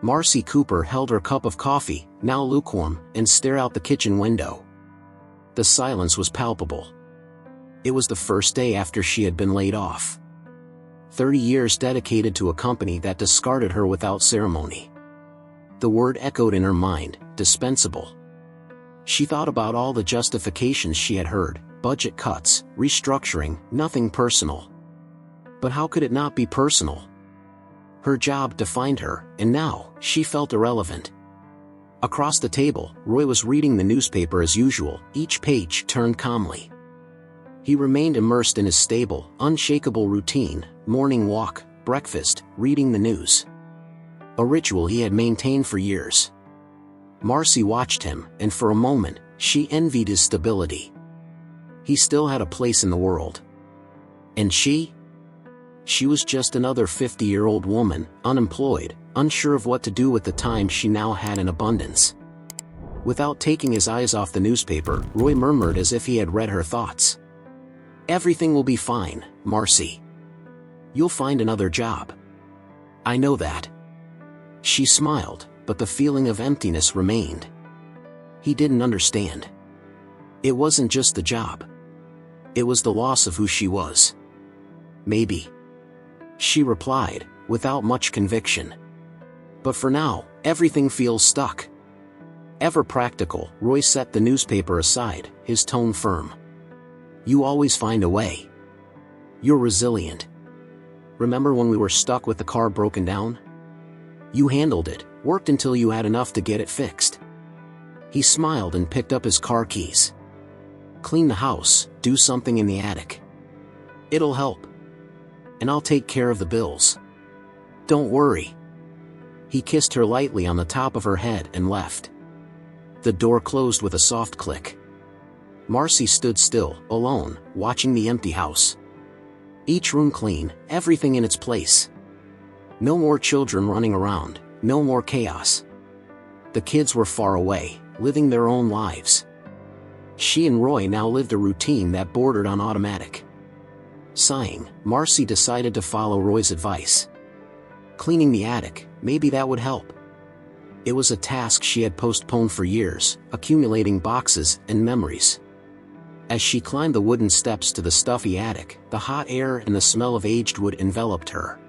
Marcy Cooper held her cup of coffee, now lukewarm, and stared out the kitchen window. The silence was palpable. It was the first day after she had been laid off. 30 years dedicated to a company that discarded her without ceremony. The word echoed in her mind, dispensable. She thought about all the justifications she had heard, budget cuts, restructuring, nothing personal. But how could it not be personal? Her job defined her, and now, she felt irrelevant. Across the table, Roy was reading the newspaper as usual, each page turned calmly. He remained immersed in his stable, unshakable routine, morning walk, breakfast, reading the news. A ritual he had maintained for years. Marcy watched him, and for a moment, she envied his stability. He still had a place in the world. And she? She was just another 50-year-old woman, unemployed, unsure of what to do with the time she now had in abundance. Without taking his eyes off the newspaper, Roy murmured as if he had read her thoughts. "Everything will be fine, Marcy. You'll find another job. I know that." She smiled, but the feeling of emptiness remained. He didn't understand. It wasn't just the job. It was the loss of who she was. "Maybe," she replied, without much conviction. "But for now, everything feels stuck." Ever practical, Roy set the newspaper aside, his tone firm. "You always find a way. You're resilient. Remember when we were stuck with the car broken down? You handled it, worked until you had enough to get it fixed." He smiled and picked up his car keys. "Clean the house, do something in the attic. It'll help. And I'll take care of the bills. Don't worry." He kissed her lightly on the top of her head and left. The door closed with a soft click. Marcy stood still, alone, watching the empty house. Each room clean, everything in its place. No more children running around, no more chaos. The kids were far away, living their own lives. She and Roy now lived a routine that bordered on automatic. Sighing, Marcy decided to follow Roy's advice. Cleaning the attic, maybe that would help. It was a task she had postponed for years, accumulating boxes and memories. As she climbed the wooden steps to the stuffy attic, the hot air and the smell of aged wood enveloped her.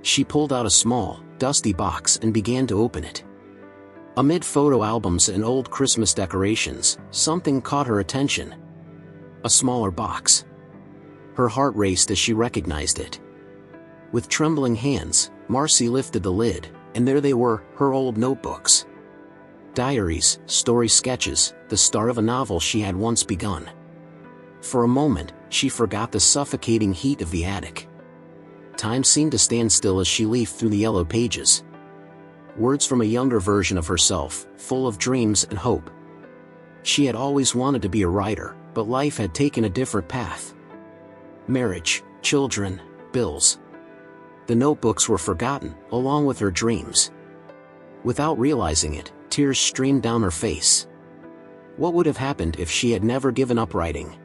She pulled out a small, dusty box and began to open it. Amid photo albums and old Christmas decorations, something caught her attention. A smaller box. Her heart raced as she recognized it. With trembling hands, Marcy lifted the lid, and there they were, her old notebooks. Diaries, story sketches, the start of a novel she had once begun. For a moment, she forgot the suffocating heat of the attic. Time seemed to stand still as she leafed through the yellow pages. Words from a younger version of herself, full of dreams and hope. She had always wanted to be a writer, but life had taken a different path. Marriage, children, bills. The notebooks were forgotten, along with her dreams. Without realizing it, tears streamed down her face. What would have happened if she had never given up writing?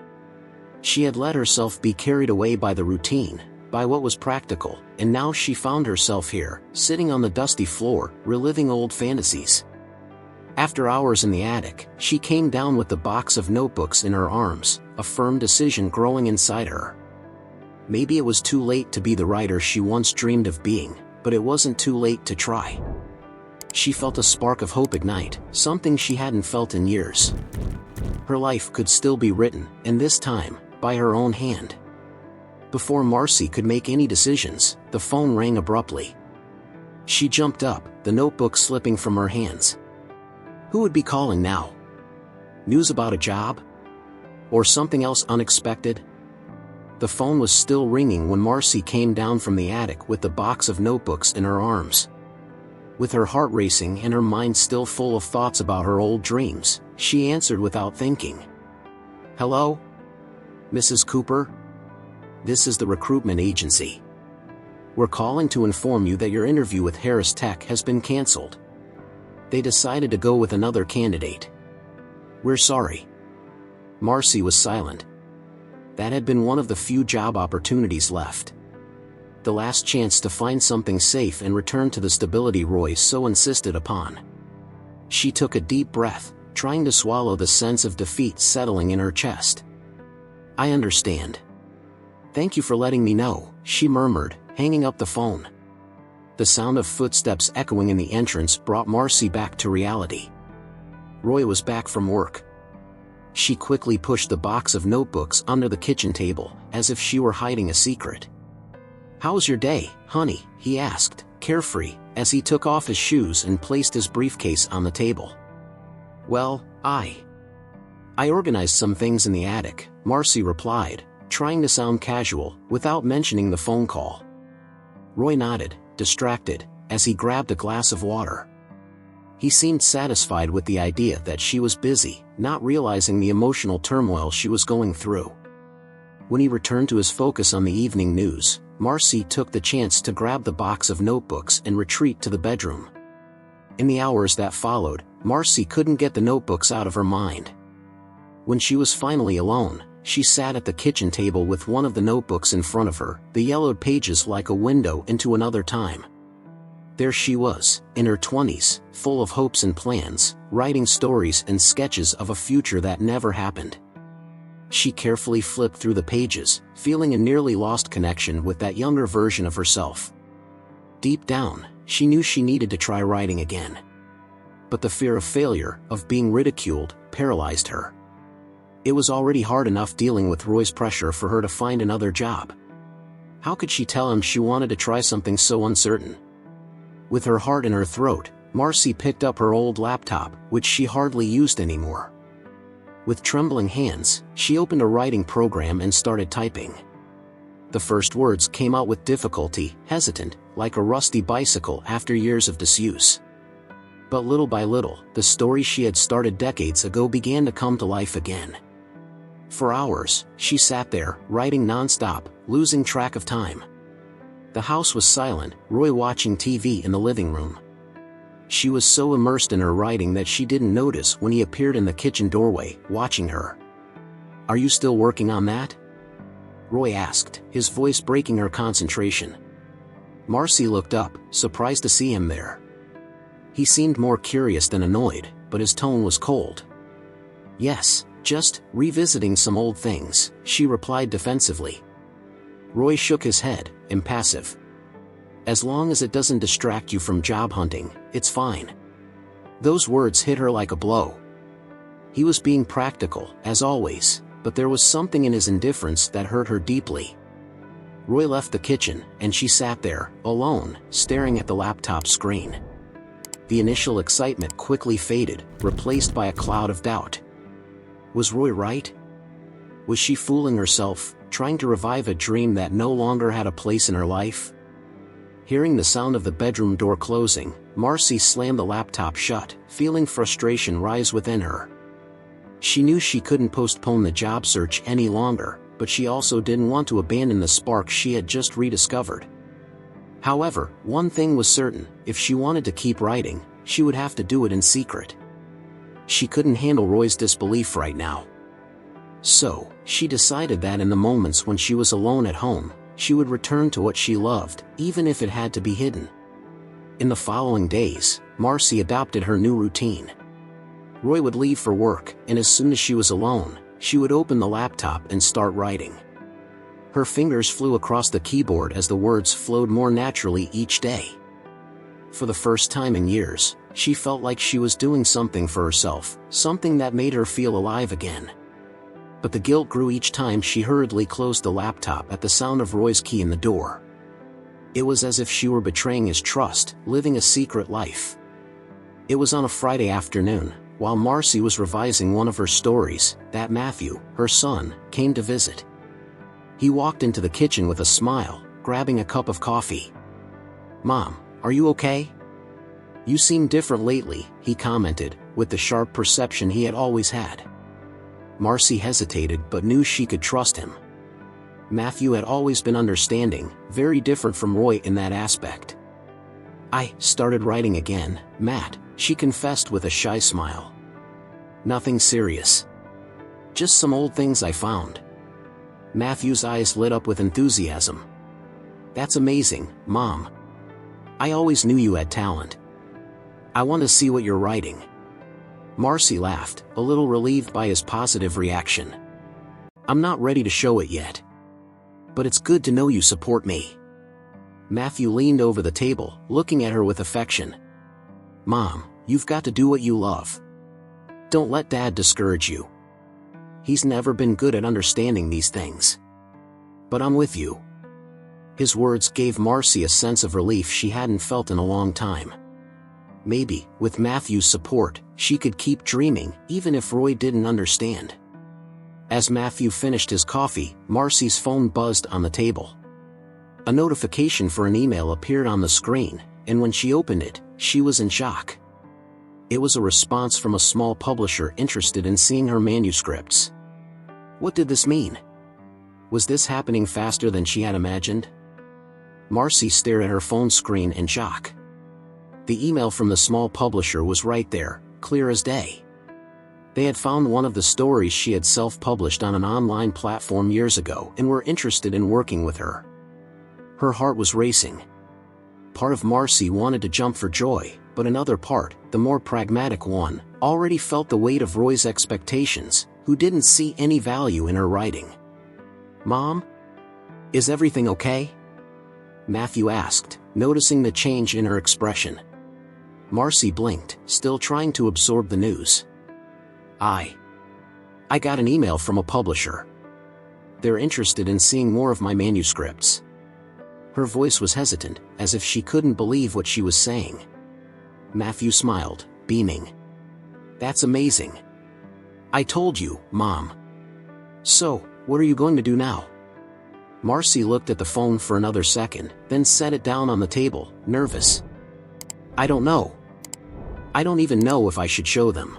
She had let herself be carried away by the routine, by what was practical, and now she found herself here, sitting on the dusty floor, reliving old fantasies. After hours in the attic, she came down with the box of notebooks in her arms, a firm decision growing inside her. Maybe it was too late to be the writer she once dreamed of being, but it wasn't too late to try. She felt a spark of hope ignite, something she hadn't felt in years. Her life could still be written, and this time, by her own hand. Before Marcy could make any decisions, the phone rang abruptly. She jumped up, the notebook slipping from her hands. Who would be calling now? News about a job? Or something else unexpected? The phone was still ringing when Marcy came down from the attic with the box of notebooks in her arms. With her heart racing and her mind still full of thoughts about her old dreams, she answered without thinking. "Hello? Mrs. Cooper? This is the recruitment agency. We're calling to inform you that your interview with Harris Tech has been canceled. They decided to go with another candidate. We're sorry." Marcy was silent. That had been one of the few job opportunities left. the last chance to find something safe and return to the stability Roy so insisted upon. She took a deep breath, trying to swallow the sense of defeat settling in her chest. "I understand. Thank you for letting me know," she murmured, hanging up the phone. The sound of footsteps echoing in the entrance brought Marcy back to reality. Roy was back from work. She quickly pushed the box of notebooks under the kitchen table, as if she were hiding a secret. "How's your day, honey?" he asked, carefree, as he took off his shoes and placed his briefcase on the table. "Well, I organized some things in the attic," Marcy replied, trying to sound casual, without mentioning the phone call. Roy nodded, distracted, as he grabbed a glass of water. He seemed satisfied with the idea that she was busy, not realizing the emotional turmoil she was going through. When he returned to his focus on the evening news, Marcy took the chance to grab the box of notebooks and retreat to the bedroom. In the hours that followed, Marcy couldn't get the notebooks out of her mind. When she was finally alone, she sat at the kitchen table with one of the notebooks in front of her, the yellowed pages like a window into another time. There she was, in her 20s, full of hopes and plans, writing stories and sketches of a future that never happened. She carefully flipped through the pages, feeling a nearly lost connection with that younger version of herself. Deep down, she knew she needed to try writing again. But the fear of failure, of being ridiculed, paralyzed her. It was already hard enough dealing with Roy's pressure for her to find another job. How could she tell him she wanted to try something so uncertain? With her heart in her throat, Marcy picked up her old laptop, which she hardly used anymore. With trembling hands, she opened a writing program and started typing. The first words came out with difficulty, hesitant, like a rusty bicycle after years of disuse. But little by little, the story she had started decades ago began to come to life again. For hours, she sat there, writing nonstop, losing track of time. The house was silent, Roy watching TV in the living room. She was so immersed in her writing that she didn't notice when he appeared in the kitchen doorway, watching her. "Are you still working on that?" Roy asked, his voice breaking her concentration. Marcy looked up, surprised to see him there. He seemed more curious than annoyed, but his tone was cold. "Yes, just revisiting some old things," she replied defensively. Roy shook his head, impassive. "As long as it doesn't distract you from job hunting, it's fine." Those words hit her like a blow. He was being practical, as always, but there was something in his indifference that hurt her deeply. Roy left the kitchen, and she sat there, alone, staring at the laptop screen. The initial excitement quickly faded, replaced by a cloud of doubt. Was Roy right? Was she fooling herself, trying to revive a dream that no longer had a place in her life? Hearing the sound of the bedroom door closing, Marcy slammed the laptop shut, feeling frustration rise within her. She knew she couldn't postpone the job search any longer, but she also didn't want to abandon the spark she had just rediscovered. However, one thing was certain: if she wanted to keep writing, she would have to do it in secret. She couldn't handle Roy's disbelief right now. So, she decided that in the moments when she was alone at home, she would return to what she loved, even if it had to be hidden. In the following days, Marcy adopted her new routine. Roy would leave for work, and as soon as she was alone, she would open the laptop and start writing. Her fingers flew across the keyboard as the words flowed more naturally each day. For the first time in years, she felt like she was doing something for herself, something that made her feel alive again. But the guilt grew each time she hurriedly closed the laptop at the sound of Roy's key in the door. It was as if she were betraying his trust, living a secret life. It was on a Friday afternoon, while Marcy was revising one of her stories, that Matthew, her son, came to visit. He walked into the kitchen with a smile, grabbing a cup of coffee. "Mom, are you okay? You seem different lately," he commented, with the sharp perception he had always had. Marcy hesitated but knew she could trust him. Matthew had always been understanding, very different from Roy in that aspect. "I started writing again, Matt," she confessed with a shy smile. "Nothing serious. Just some old things I found." Matthew's eyes lit up with enthusiasm. That's amazing, Mom. I always knew you had talent. I want to see what you're writing." Marcy laughed, a little relieved by his positive reaction. "I'm not ready to show it yet. But it's good to know you support me." Matthew leaned over the table, looking at her with affection. "Mom, you've got to do what you love. Don't let Dad discourage you. He's never been good at understanding these things. But I'm with you." His words gave Marcy a sense of relief she hadn't felt in a long time. Maybe, with Matthew's support, she could keep dreaming, even if Roy didn't understand. As Matthew finished his coffee, Marcy's phone buzzed on the table. A notification for an email appeared on the screen, and when she opened it, she was in shock. It was a response from a small publisher interested in seeing her manuscripts. What did this mean? Was this happening faster than she had imagined? Marcy stared at her phone screen in shock. The email from the small publisher was right there, clear as day. They had found one of the stories she had self-published on an online platform years ago and were interested in working with her. Her heart was racing. Part of Marcy wanted to jump for joy, but another part, the more pragmatic one, already felt the weight of Roy's expectations, who didn't see any value in her writing. "Mom? Is everything okay?" Matthew asked, noticing the change in her expression. Marcy blinked, still trying to absorb the news. I got an email from a publisher. They're interested in seeing more of my manuscripts." Her voice was hesitant, as if she couldn't believe what she was saying. Matthew smiled, beaming. "That's amazing. I told you, Mom. So, what are you going to do now?" Marcy looked at the phone for another second, then set it down on the table, nervous. "I don't know. I don't even know if I should show them.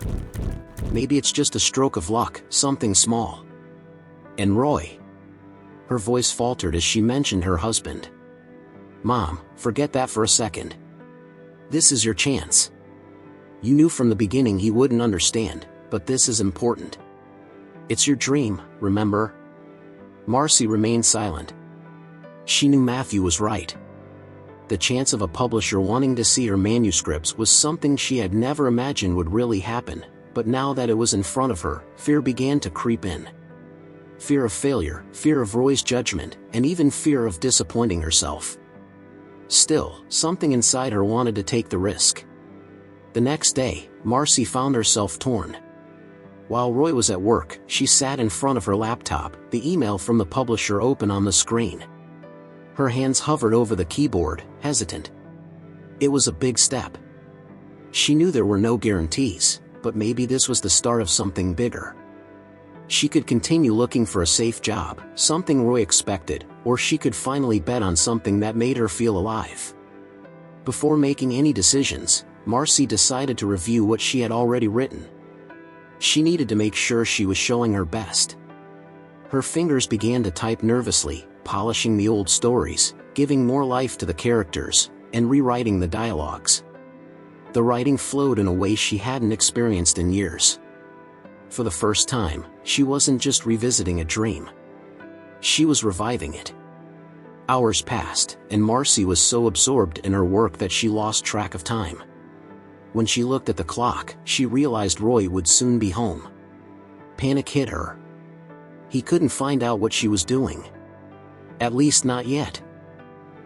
Maybe it's just a stroke of luck, something small. And Roy." Her voice faltered as she mentioned her husband. "Mom, forget that for a second. This is your chance. You knew from the beginning he wouldn't understand, but this is important. It's your dream, remember?" Marcy remained silent. She knew Matthew was right. The chance of a publisher wanting to see her manuscripts was something she had never imagined would really happen, but now that it was in front of her, fear began to creep in. Fear of failure, fear of Roy's judgment, and even fear of disappointing herself. Still, something inside her wanted to take the risk. The next day, Marcy found herself torn. While Roy was at work, she sat in front of her laptop, the email from the publisher open on the screen. Her hands hovered over the keyboard, hesitant. It was a big step. She knew there were no guarantees, but maybe this was the start of something bigger. She could continue looking for a safe job, something Roy expected, or she could finally bet on something that made her feel alive. Before making any decisions, Marcy decided to review what she had already written. She needed to make sure she was showing her best. Her fingers began to type nervously, polishing the old stories, giving more life to the characters, and rewriting the dialogues. The writing flowed in a way she hadn't experienced in years. For the first time, she wasn't just revisiting a dream. She was reviving it. Hours passed, and Marcy was so absorbed in her work that she lost track of time. When she looked at the clock, she realized Roy would soon be home. Panic hit her. He couldn't find out what she was doing. At least not yet.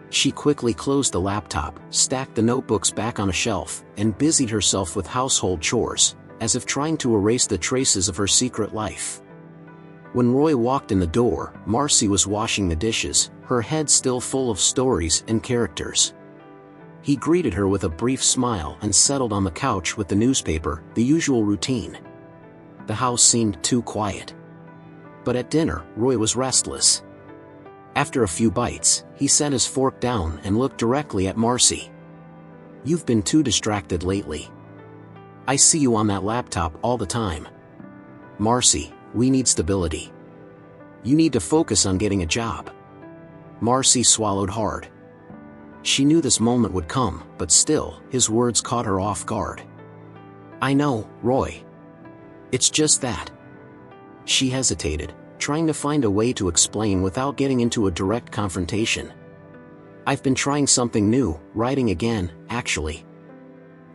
She quickly closed the laptop, stacked the notebooks back on a shelf, and busied herself with household chores, as if trying to erase the traces of her secret life. When Roy walked in the door, Marcy was washing the dishes, her head still full of stories and characters. He greeted her with a brief smile and settled on the couch with the newspaper, the usual routine. The house seemed too quiet. But at dinner, Roy was restless. After a few bites, he set his fork down and looked directly at Marcy. "You've been too distracted lately. I see you on that laptop all the time. Marcy, we need stability. You need to focus on getting a job." Marcy swallowed hard. She knew this moment would come, but still, his words caught her off guard. "I know, Roy. It's just that." She hesitated, trying to find a way to explain without getting into a direct confrontation. I've been trying something new, writing again, actually.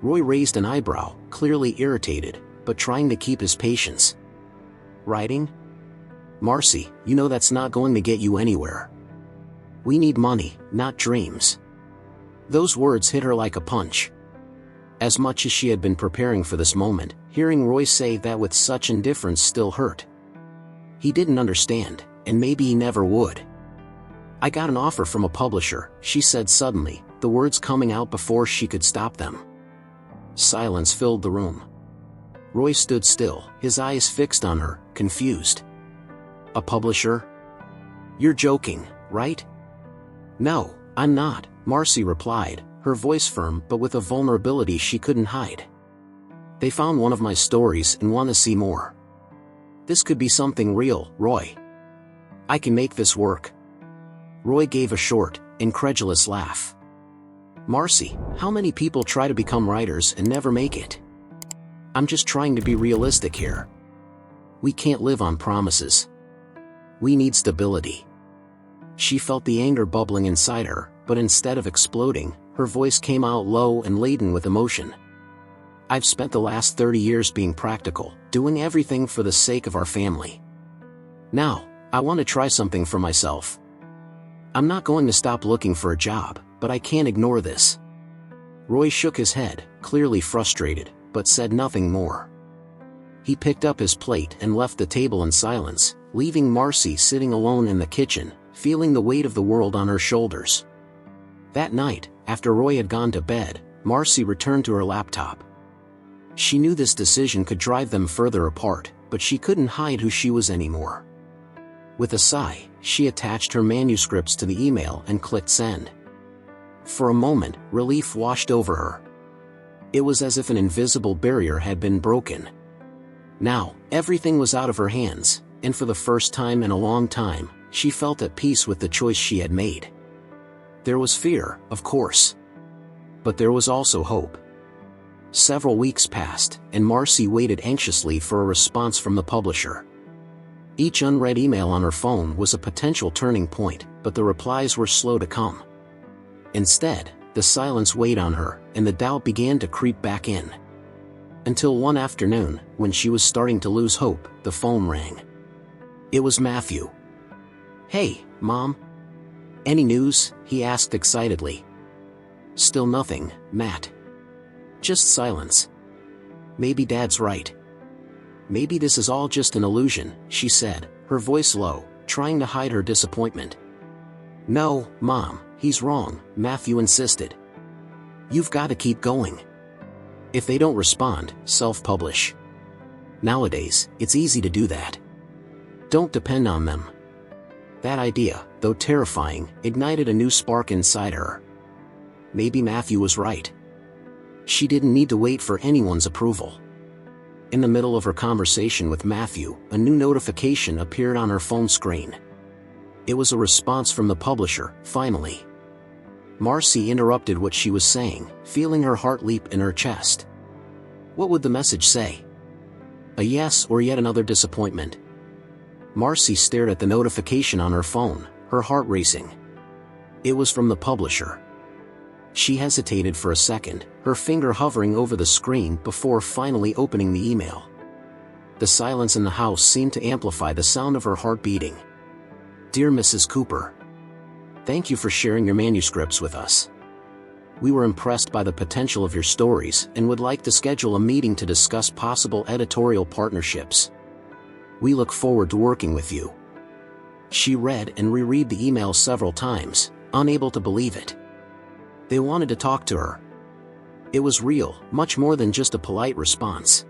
Roy raised an eyebrow, clearly irritated, but trying to keep his patience. Writing? Marcy, you know that's not going to get you anywhere. We need money, not dreams. Those words hit her like a punch. As much as she had been preparing for this moment, hearing Roy say that with such indifference still hurt. He didn't understand, and maybe he never would. I got an offer from a publisher, she said suddenly, the words coming out before she could stop them. Silence filled the room. Roy stood still, his eyes fixed on her, confused. A publisher? You're joking, right? No, I'm not, Marcy replied, her voice firm but with a vulnerability she couldn't hide. They found one of my stories and want to see more. This could be something real, Roy. I can make this work. Roy gave a short, incredulous laugh. Marcy, how many people try to become writers and never make it? I'm just trying to be realistic here. We can't live on promises. We need stability. She felt the anger bubbling inside her, but instead of exploding, her voice came out low and laden with emotion. I've spent the last 30 years being practical, doing everything for the sake of our family. Now, I want to try something for myself. I'm not going to stop looking for a job, but I can't ignore this. Roy shook his head, clearly frustrated, but said nothing more. He picked up his plate and left the table in silence, leaving Marcy sitting alone in the kitchen, feeling the weight of the world on her shoulders. That night, after Roy had gone to bed, Marcy returned to her laptop. She knew this decision could drive them further apart, but she couldn't hide who she was anymore. With a sigh, she attached her manuscripts to the email and clicked send. For a moment, relief washed over her. It was as if an invisible barrier had been broken. Now, everything was out of her hands, and for the first time in a long time, she felt at peace with the choice she had made. There was fear, of course. But there was also hope. Several weeks passed, and Marcy waited anxiously for a response from the publisher. Each unread email on her phone was a potential turning point, but the replies were slow to come. Instead, the silence weighed on her, and the doubt began to creep back in. Until one afternoon, when she was starting to lose hope, the phone rang. It was Matthew. "Hey, Mom. Any news?" he asked excitedly. "Still nothing, Matt. Just silence. Maybe Dad's right. Maybe this is all just an illusion," she said, her voice low, trying to hide her disappointment. "No, Mom, he's wrong," Matthew insisted. "You've got to keep going. If they don't respond, self-publish. Nowadays, it's easy to do that. Don't depend on them." That idea, though terrifying, ignited a new spark inside her. Maybe Matthew was right. She didn't need to wait for anyone's approval. In the middle of her conversation with Matthew, a new notification appeared on her phone screen. It was a response from the publisher, finally. Marcy interrupted what she was saying, feeling her heart leap in her chest. What would the message say? A yes or yet another disappointment? Marcy stared at the notification on her phone, her heart racing. It was from the publisher. She hesitated for a second, her finger hovering over the screen before finally opening the email. The silence in the house seemed to amplify the sound of her heart beating. "Dear Mrs. Cooper, thank you for sharing your manuscripts with us. We were impressed by the potential of your stories and would like to schedule a meeting to discuss possible editorial partnerships. We look forward to working with you." She read and reread the email several times, unable to believe it. They wanted to talk to her. It was real, much more than just a polite response.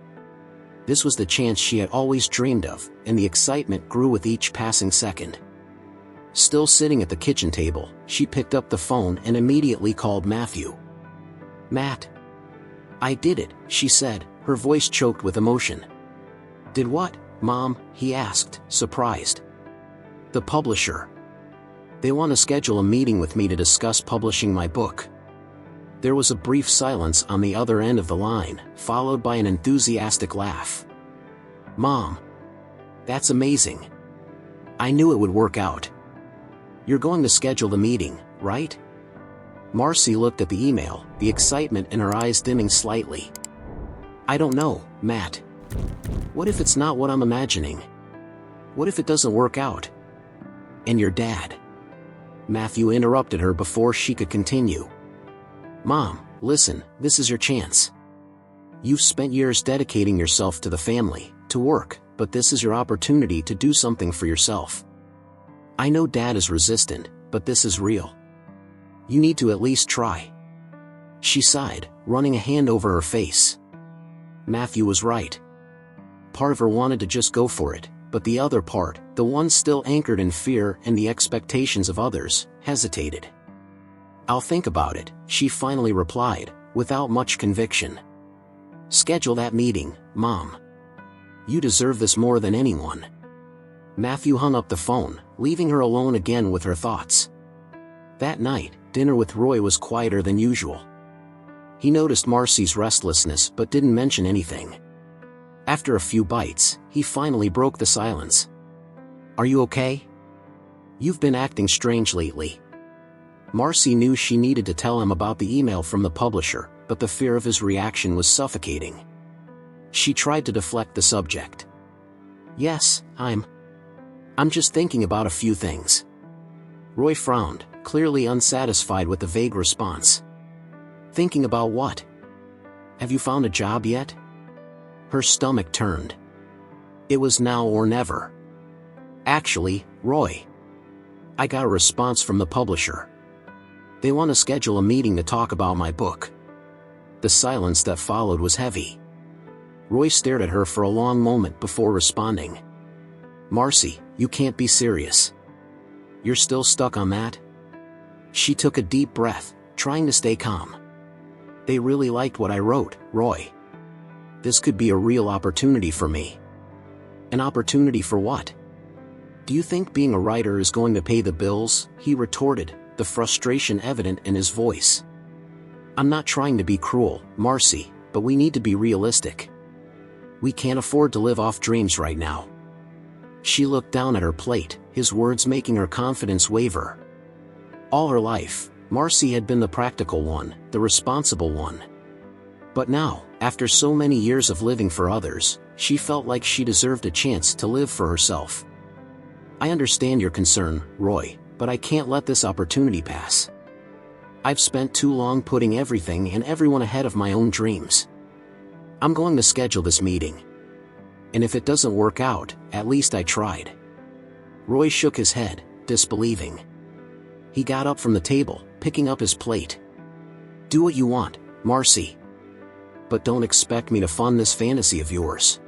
This was the chance she had always dreamed of, and the excitement grew with each passing second. Still sitting at the kitchen table, she picked up the phone and immediately called Matthew. "Matt." "I did it," she said, her voice choked with emotion. "Did what, Mom?" he asked, surprised. "The publisher. They want to schedule a meeting with me to discuss publishing my book." There was a brief silence on the other end of the line, followed by an enthusiastic laugh. "Mom. That's amazing. I knew it would work out. You're going to schedule the meeting, right?" Marcy looked at the email, the excitement in her eyes dimming slightly. I don't know, Matt. What if it's not what I'm imagining? What if it doesn't work out? And your dad? Matthew interrupted her before she could continue. Mom, listen, this is your chance. You've spent years dedicating yourself to the family, to work, but this is your opportunity to do something for yourself. I know Dad is resistant, but this is real. You need to at least try. She sighed, running a hand over her face. Matthew was right. Part of her wanted to just go for it, but the other part, the one still anchored in fear and the expectations of others, hesitated. I'll think about it, she finally replied, without much conviction. Schedule that meeting, Mom. You deserve this more than anyone. Matthew hung up the phone, leaving her alone again with her thoughts. That night, dinner with Roy was quieter than usual. He noticed Marcy's restlessness but didn't mention anything. After a few bites, he finally broke the silence. Are you okay? You've been acting strange lately. Marcy knew she needed to tell him about the email from the publisher, but the fear of his reaction was suffocating. She tried to deflect the subject. Yes, I'm just thinking about a few things. Roy frowned, clearly unsatisfied with the vague response. Thinking about what? Have you found a job yet? Her stomach turned. It was now or never. Actually, Roy. I got a response from the publisher. They want to schedule a meeting to talk about my book. The silence that followed was heavy. Roy stared at her for a long moment before responding. Marcy, you can't be serious. You're still stuck on that? She took a deep breath, trying to stay calm. They really liked what I wrote, Roy. This could be a real opportunity for me. An opportunity for what? Do you think being a writer is going to pay the bills? He retorted, the frustration evident in his voice. I'm not trying to be cruel, Marcy, but we need to be realistic. We can't afford to live off dreams right now. She looked down at her plate, his words making her confidence waver. All her life, Marcy had been the practical one, the responsible one. But now, after so many years of living for others, she felt like she deserved a chance to live for herself. I understand your concern, Roy, but I can't let this opportunity pass. I've spent too long putting everything and everyone ahead of my own dreams. I'm going to schedule this meeting. And if it doesn't work out, at least I tried. Roy shook his head, disbelieving. He got up from the table, picking up his plate. Do what you want, Marcy. But don't expect me to fund this fantasy of yours.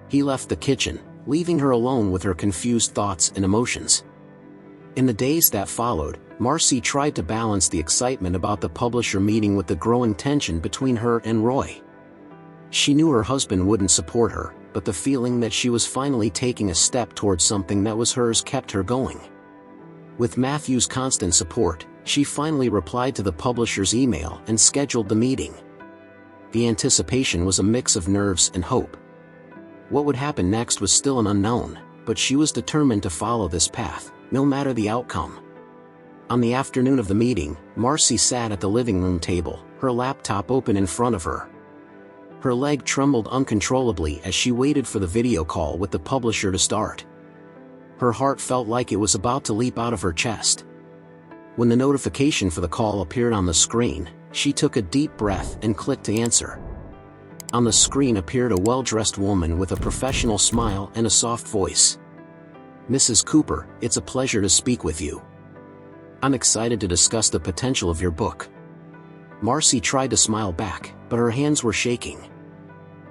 He left the kitchen, leaving her alone with her confused thoughts and emotions. In the days that followed, Marcy tried to balance the excitement about the publisher meeting with the growing tension between her and Roy. She knew her husband wouldn't support her, but the feeling that she was finally taking a step towards something that was hers kept her going. With Matthew's constant support, she finally replied to the publisher's email and scheduled the meeting. The anticipation was a mix of nerves and hope. What would happen next was still an unknown, but she was determined to follow this path, no matter the outcome. On the afternoon of the meeting, Marcy sat at the living room table, her laptop open in front of her. Her leg trembled uncontrollably as she waited for the video call with the publisher to start. Her heart felt like it was about to leap out of her chest. When the notification for the call appeared on the screen, she took a deep breath and clicked to answer. On the screen appeared a well-dressed woman with a professional smile and a soft voice. Mrs. Cooper, it's a pleasure to speak with you. I'm excited to discuss the potential of your book. Marcy tried to smile back, but her hands were shaking.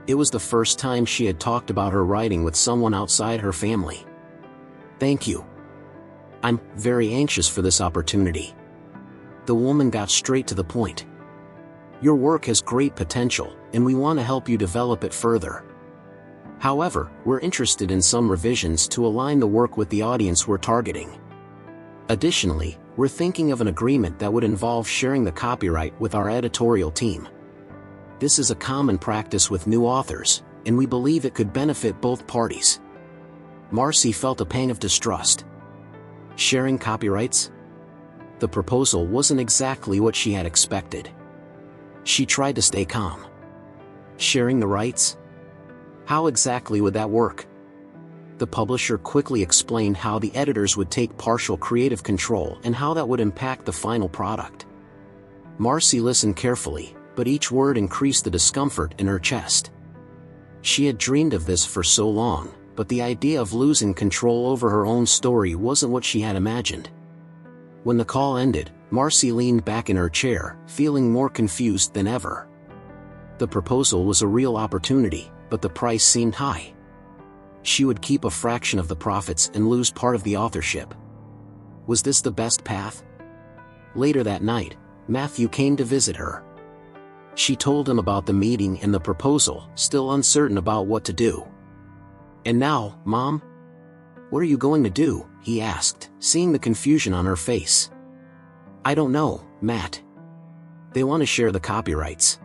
It was the first time she had talked about her writing with someone outside her family. Thank you. I'm very anxious for this opportunity. The woman got straight to the point. Your work has great potential, and we want to help you develop it further. However, we're interested in some revisions to align the work with the audience we're targeting. Additionally, we're thinking of an agreement that would involve sharing the copyright with our editorial team. This is a common practice with new authors, and we believe it could benefit both parties. Marcy felt a pang of distrust. Sharing copyrights? The proposal wasn't exactly what she had expected. She tried to stay calm. Sharing the rights? How exactly would that work? The publisher quickly explained how the editors would take partial creative control and how that would impact the final product. Marcy listened carefully, but each word increased the discomfort in her chest. She had dreamed of this for so long, but the idea of losing control over her own story wasn't what she had imagined. When the call ended, Marcy leaned back in her chair, feeling more confused than ever. The proposal was a real opportunity, but the price seemed high. She would keep a fraction of the profits and lose part of the authorship. Was this the best path? Later that night, Matthew came to visit her. She told him about the meeting and the proposal, still uncertain about what to do. "And now, Mom? What are you going to do?" he asked, seeing the confusion on her face. "I don't know, Matt. They want to share the copyrights.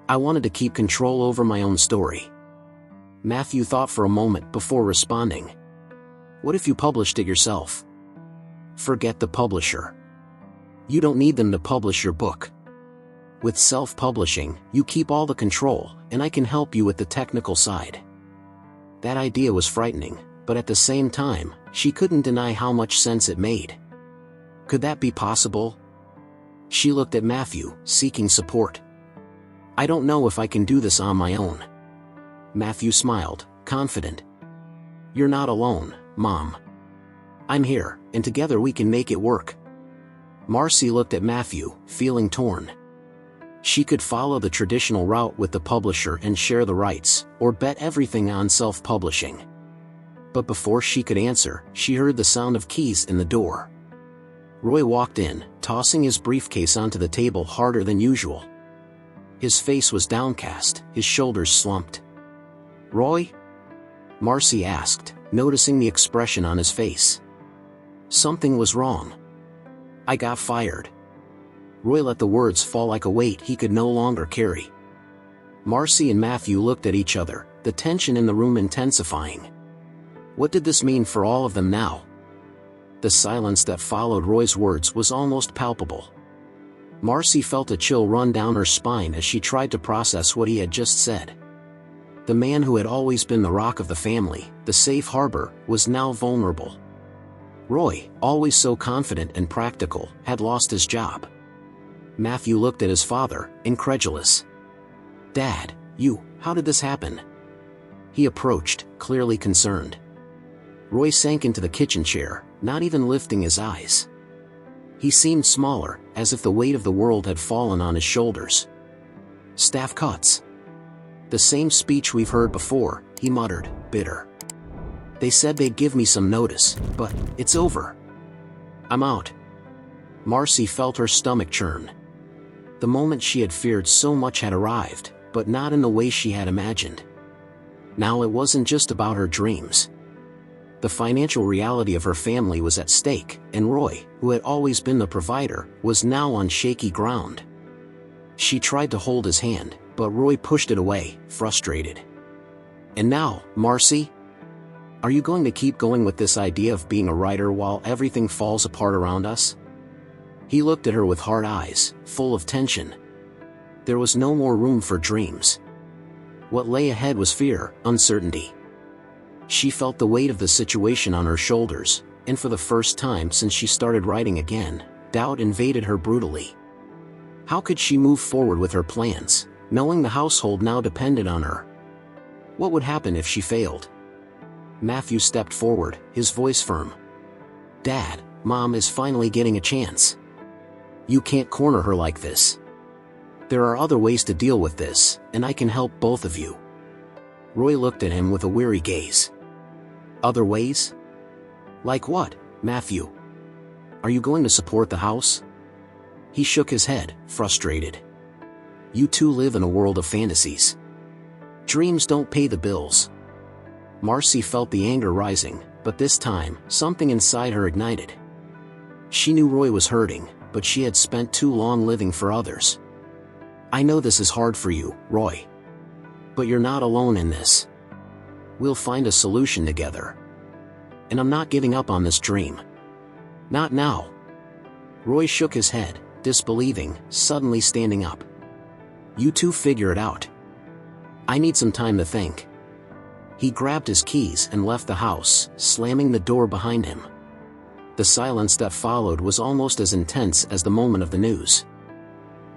I wanted to keep control over my own story." Matthew thought for a moment before responding. "What if you published it yourself?" "Forget the publisher. You don't need them to publish your book. With self-publishing, you keep all the control, and I can help you with the technical side." That idea was frightening, but at the same time, she couldn't deny how much sense it made. Could that be possible? She looked at Matthew, seeking support. "I don't know if I can do this on my own." Matthew smiled, confident. "You're not alone, Mom. I'm here, and together we can make it work." Marcy looked at Matthew, feeling torn. She could follow the traditional route with the publisher and share the rights, or bet everything on self-publishing. But before she could answer, she heard the sound of keys in the door. Roy walked in, tossing his briefcase onto the table harder than usual. His face was downcast, his shoulders slumped. "Roy?" Marcy asked, noticing the expression on his face. Something was wrong. "I got fired." Roy let the words fall like a weight he could no longer carry. Marcy and Matthew looked at each other, the tension in the room intensifying. What did this mean for all of them now? The silence that followed Roy's words was almost palpable. Marcy felt a chill run down her spine as she tried to process what he had just said. The man who had always been the rock of the family, the safe harbor, was now vulnerable. Roy, always so confident and practical, had lost his job. Matthew looked at his father, incredulous. "Dad, how did this happen?" He approached, clearly concerned. Roy sank into the kitchen chair, not even lifting his eyes. He seemed smaller, as if the weight of the world had fallen on his shoulders. "Staff cuts. The same speech we've heard before," he muttered, bitter. "They said they'd give me some notice, but it's over. I'm out." Marcy felt her stomach churn. The moment she had feared so much had arrived, but not in the way she had imagined. Now it wasn't just about her dreams. The financial reality of her family was at stake, and Roy, who had always been the provider, was now on shaky ground. She tried to hold his hand, but Roy pushed it away, frustrated. "And now, Marcy? Are you going to keep going with this idea of being a writer while everything falls apart around us?" He looked at her with hard eyes, full of tension. There was no more room for dreams. What lay ahead was fear, uncertainty. She felt the weight of the situation on her shoulders, and for the first time since she started writing again, doubt invaded her brutally. How could she move forward with her plans, knowing the household now depended on her? What would happen if she failed? Matthew stepped forward, his voice firm. "Dad, Mom is finally getting a chance. You can't corner her like this. There are other ways to deal with this, and I can help both of you." Roy looked at him with a weary gaze. "Other ways? Like what, Matthew? Are you going to support the house?" He shook his head, frustrated. "You two live in a world of fantasies. Dreams don't pay the bills." Marcy felt the anger rising, but this time, something inside her ignited. She knew Roy was hurting, but she had spent too long living for others. "I know this is hard for you, Roy. But you're not alone in this. We'll find a solution together. And I'm not giving up on this dream. Not now." Roy shook his head, disbelieving, suddenly standing up. "You two figure it out. I need some time to think." He grabbed his keys and left the house, slamming the door behind him. The silence that followed was almost as intense as the moment of the news.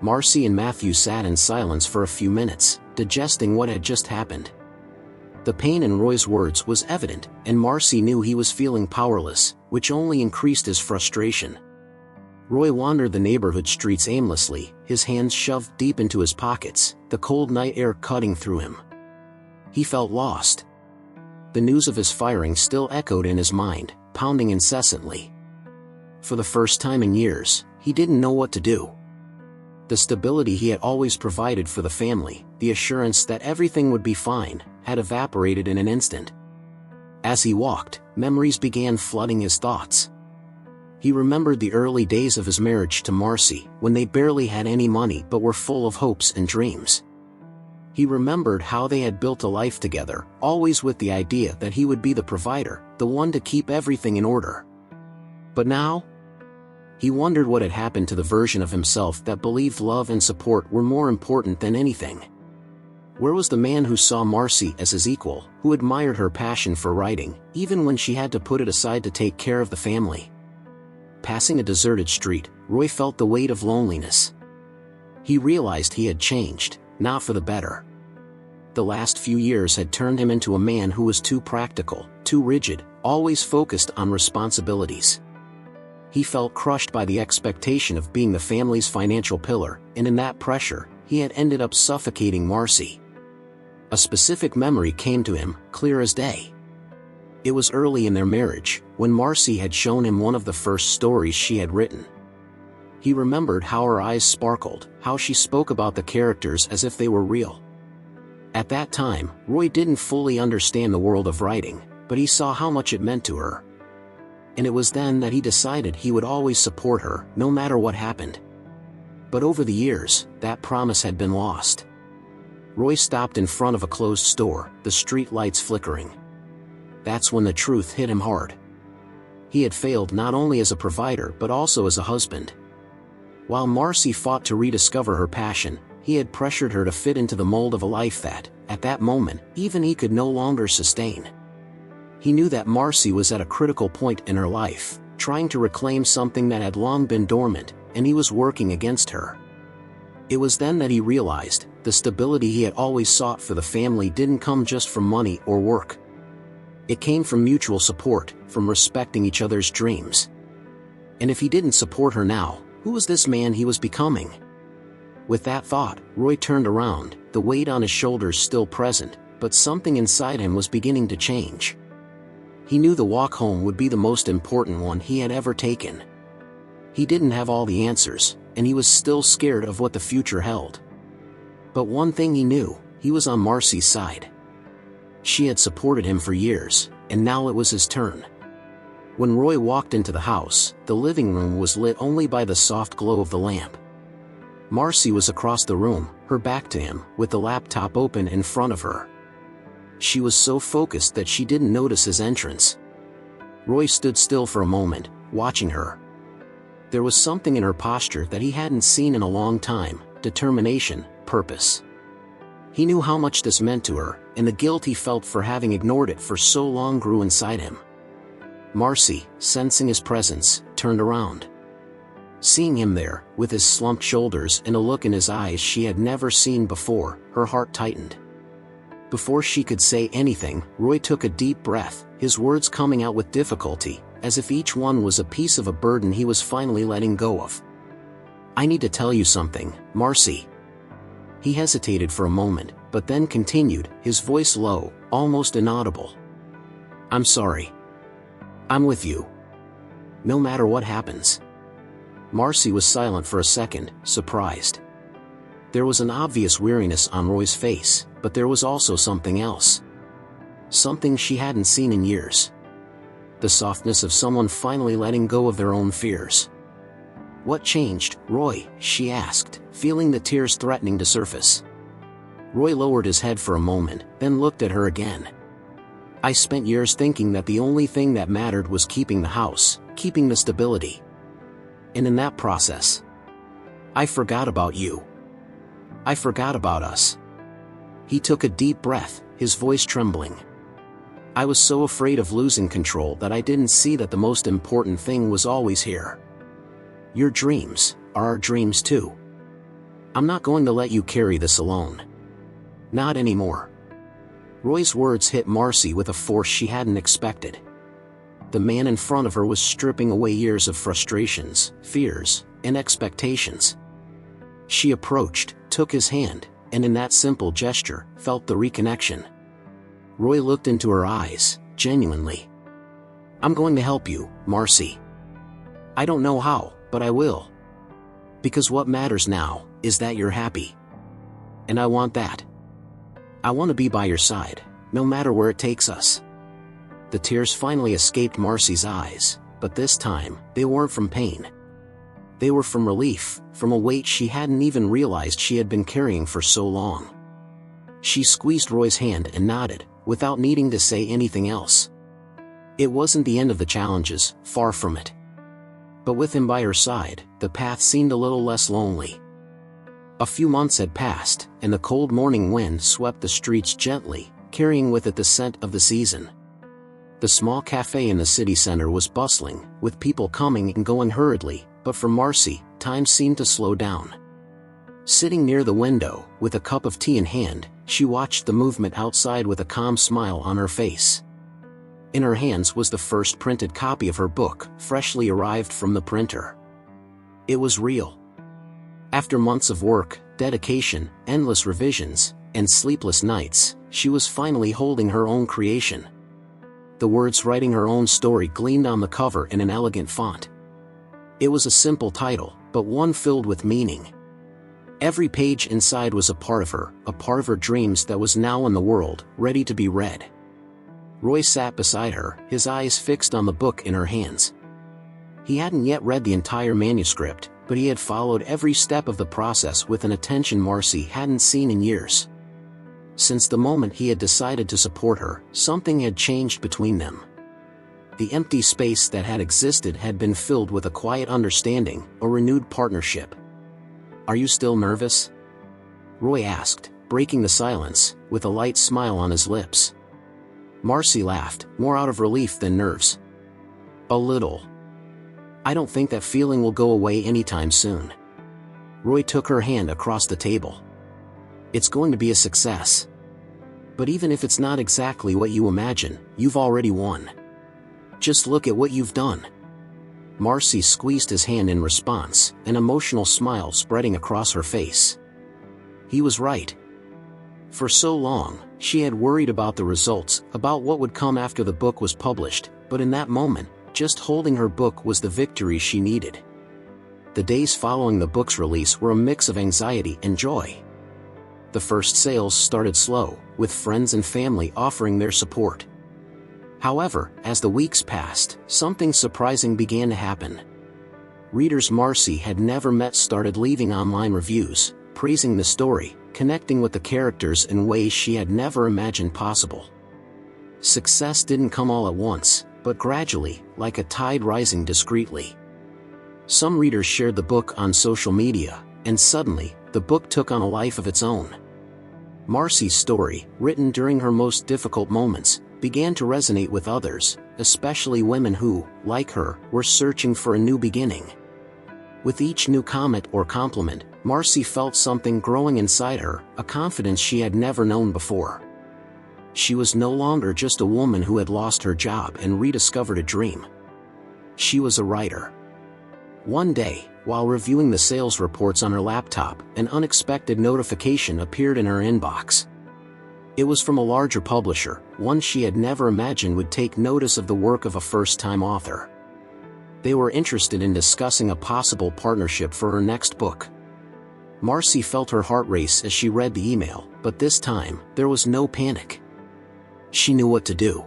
Marcy and Matthew sat in silence for a few minutes, digesting what had just happened. The pain in Roy's words was evident, and Marcy knew he was feeling powerless, which only increased his frustration. Roy wandered the neighborhood streets aimlessly, his hands shoved deep into his pockets, the cold night air cutting through him. He felt lost. The news of his firing still echoed in his mind, pounding incessantly. For the first time in years, he didn't know what to do. The stability he had always provided for the family, the assurance that everything would be fine, had evaporated in an instant. As he walked, memories began flooding his thoughts. He remembered the early days of his marriage to Marcy, when they barely had any money but were full of hopes and dreams. He remembered how they had built a life together, always with the idea that he would be the provider, the one to keep everything in order. But now? He wondered what had happened to the version of himself that believed love and support were more important than anything. Where was the man who saw Marcy as his equal, who admired her passion for writing, even when she had to put it aside to take care of the family? Passing a deserted street, Roy felt the weight of loneliness. He realized he had changed, not for the better. The last few years had turned him into a man who was too practical, too rigid, always focused on responsibilities. He felt crushed by the expectation of being the family's financial pillar, and in that pressure, he had ended up suffocating Marcy. A specific memory came to him, clear as day. It was early in their marriage, when Marcy had shown him one of the first stories she had written. He remembered how her eyes sparkled, how she spoke about the characters as if they were real. At that time, Roy didn't fully understand the world of writing, but he saw how much it meant to her. And it was then that he decided he would always support her, no matter what happened. But over the years, that promise had been lost. Roy stopped in front of a closed store, the street lights flickering. That's when the truth hit him hard. He had failed not only as a provider but also as a husband. While Marcy fought to rediscover her passion, he had pressured her to fit into the mold of a life that, at that moment, even he could no longer sustain. He knew that Marcy was at a critical point in her life, trying to reclaim something that had long been dormant, and he was working against her. It was then that he realized, the stability he had always sought for the family didn't come just from money or work. It came from mutual support, from respecting each other's dreams. And if he didn't support her now, who was this man he was becoming? With that thought, Roy turned around, the weight on his shoulders still present, but something inside him was beginning to change. He knew the walk home would be the most important one he had ever taken. He didn't have all the answers, and he was still scared of what the future held. But one thing he knew, he was on Marcy's side. She had supported him for years, and now it was his turn. When Roy walked into the house, the living room was lit only by the soft glow of the lamp. Marcy was across the room, her back to him, with the laptop open in front of her. She was so focused that she didn't notice his entrance. Roy stood still for a moment, watching her. There was something in her posture that he hadn't seen in a long time, determination, purpose. He knew how much this meant to her, and the guilt he felt for having ignored it for so long grew inside him. Marcy, sensing his presence, turned around. Seeing him there, with his slumped shoulders and a look in his eyes she had never seen before, her heart tightened. Before she could say anything, Roy took a deep breath, his words coming out with difficulty, as if each one was a piece of a burden he was finally letting go of. "I need to tell you something, Marcy." He hesitated for a moment, but then continued, his voice low, almost inaudible. "I'm sorry. I'm with you. No matter what happens." Marcy was silent for a second, surprised. There was an obvious weariness on Roy's face, but there was also something else. Something she hadn't seen in years. The softness of someone finally letting go of their own fears. "What changed, Roy?" she asked, feeling the tears threatening to surface. Roy lowered his head for a moment, then looked at her again. "I spent years thinking that the only thing that mattered was keeping the house, keeping the stability. And in that process, I forgot about you. I forgot about us. He took a deep breath, his voice trembling. I was so afraid of losing control that I didn't see that the most important thing was always here. Your dreams are our dreams too. I'm not going to let you carry this alone. Not anymore. Roy's words hit Marcy with a force she hadn't expected. The man in front of her was stripping away years of frustrations, fears, and expectations. She approached, took his hand, and in that simple gesture, felt the reconnection. Roy looked into her eyes, genuinely. I'm going to help you, Marcy. I don't know how, but I will. Because what matters now is that you're happy. And I want that. I want to be by your side, no matter where it takes us. The tears finally escaped Marcy's eyes, but this time, they weren't from pain. They were from relief, from a weight she hadn't even realized she had been carrying for so long. She squeezed Roy's hand and nodded, without needing to say anything else. It wasn't the end of the challenges, far from it. But with him by her side, the path seemed a little less lonely. A few months had passed, and the cold morning wind swept the streets gently, carrying with it the scent of the season. The small cafe in the city center was bustling, with people coming and going hurriedly, but for Marcy, time seemed to slow down. Sitting near the window, with a cup of tea in hand, she watched the movement outside with a calm smile on her face. In her hands was the first printed copy of her book, freshly arrived from the printer. It was real. After months of work, dedication, endless revisions, and sleepless nights, she was finally holding her own creation. The words writing her own story gleamed on the cover in an elegant font. It was a simple title, but one filled with meaning. Every page inside was a part of her dreams that was now in the world, ready to be read. Roy sat beside her, his eyes fixed on the book in her hands. He hadn't yet read the entire manuscript, but he had followed every step of the process with an attention Marcy hadn't seen in years. Since the moment he had decided to support her, something had changed between them. The empty space that had existed had been filled with a quiet understanding, a renewed partnership. Are you still nervous? Roy asked, breaking the silence, with a light smile on his lips. Marcy laughed, more out of relief than nerves. A little. I don't think that feeling will go away anytime soon. Roy took her hand across the table. It's going to be a success. But even if it's not exactly what you imagine, you've already won. Just look at what you've done. Marcy squeezed his hand in response, an emotional smile spreading across her face. He was right. For so long, she had worried about the results, about what would come after the book was published, but in that moment, just holding her book was the victory she needed. The days following the book's release were a mix of anxiety and joy. The first sales started slow, with friends and family offering their support. However, as the weeks passed, something surprising began to happen. Readers Marcy had never met started leaving online reviews, praising the story, connecting with the characters in ways she had never imagined possible. Success didn't come all at once, but gradually, like a tide rising discreetly. Some readers shared the book on social media, and suddenly, the book took on a life of its own. Marcy's story, written during her most difficult moments, began to resonate with others, especially women who, like her, were searching for a new beginning. With each new comment or compliment, Marcy felt something growing inside her, a confidence she had never known before. She was no longer just a woman who had lost her job and rediscovered a dream. She was a writer. One day, while reviewing the sales reports on her laptop, an unexpected notification appeared in her inbox. It was from a larger publisher, one she had never imagined would take notice of the work of a first-time author. They were interested in discussing a possible partnership for her next book. Marcy felt her heart race as she read the email, but this time, there was no panic. She knew what to do.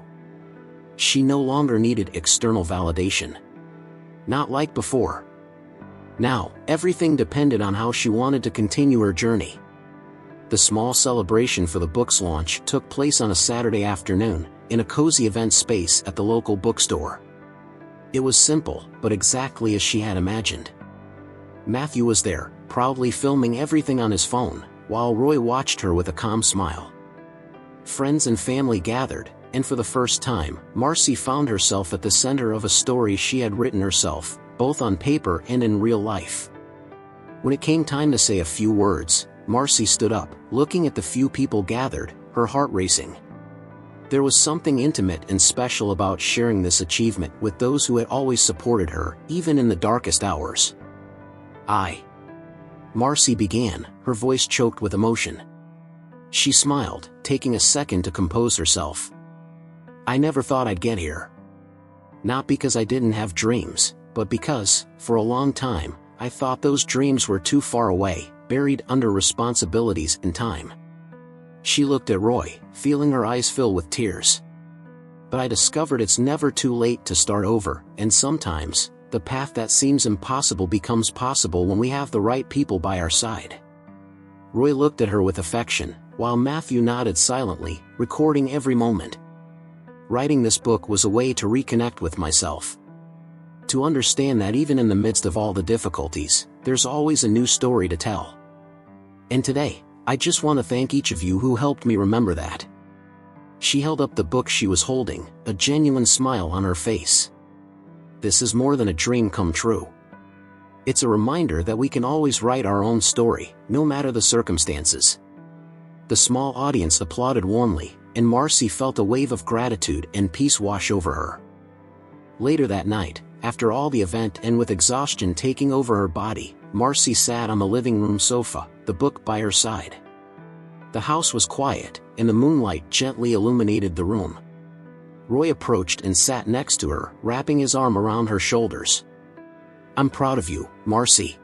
She no longer needed external validation. Not like before. Now, everything depended on how she wanted to continue her journey. The small celebration for the book's launch took place on a Saturday afternoon, in a cozy event space at the local bookstore. It was simple, but exactly as she had imagined. Matthew was there, proudly filming everything on his phone, while Roy watched her with a calm smile. Friends and family gathered, and for the first time, Marcy found herself at the center of a story she had written herself, both on paper and in real life. When it came time to say a few words, Marcy stood up, looking at the few people gathered, her heart racing. There was something intimate and special about sharing this achievement with those who had always supported her, even in the darkest hours. Marcy began, her voice choked with emotion. She smiled, taking a second to compose herself. I never thought I'd get here. Not because I didn't have dreams, but because, for a long time, I thought those dreams were too far away, buried under responsibilities and time. She looked at Roy, feeling her eyes fill with tears. But I discovered it's never too late to start over, and sometimes, the path that seems impossible becomes possible when we have the right people by our side. Roy looked at her with affection, while Matthew nodded silently, recording every moment. Writing this book was a way to reconnect with myself. To understand that even in the midst of all the difficulties, there's always a new story to tell. And today, I just want to thank each of you who helped me remember that. She held up the book she was holding, a genuine smile on her face. This is more than a dream come true. It's a reminder that we can always write our own story, no matter the circumstances. The small audience applauded warmly, and Marcy felt a wave of gratitude and peace wash over her. Later that night, after all the event and with exhaustion taking over her body, Marcy sat on the living room sofa, the book by her side. The house was quiet, and the moonlight gently illuminated the room. Roy approached and sat next to her, wrapping his arm around her shoulders. I'm proud of you, Marcy.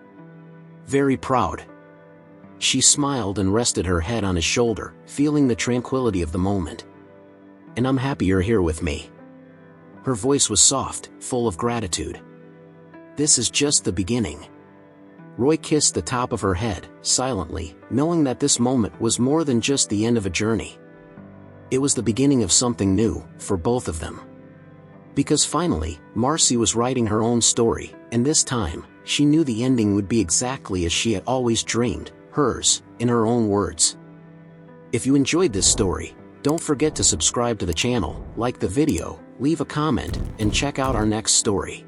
Very proud. She smiled and rested her head on his shoulder, feeling the tranquility of the moment. And I'm happy you're here with me. Her voice was soft, full of gratitude. This is just the beginning. Roy kissed the top of her head, silently, knowing that this moment was more than just the end of a journey. It was the beginning of something new, for both of them. Because finally, Marcy was writing her own story, and this time, she knew the ending would be exactly as she had always dreamed, hers, in her own words. If you enjoyed this story, don't forget to subscribe to the channel, like the video, leave a comment, and check out our next story.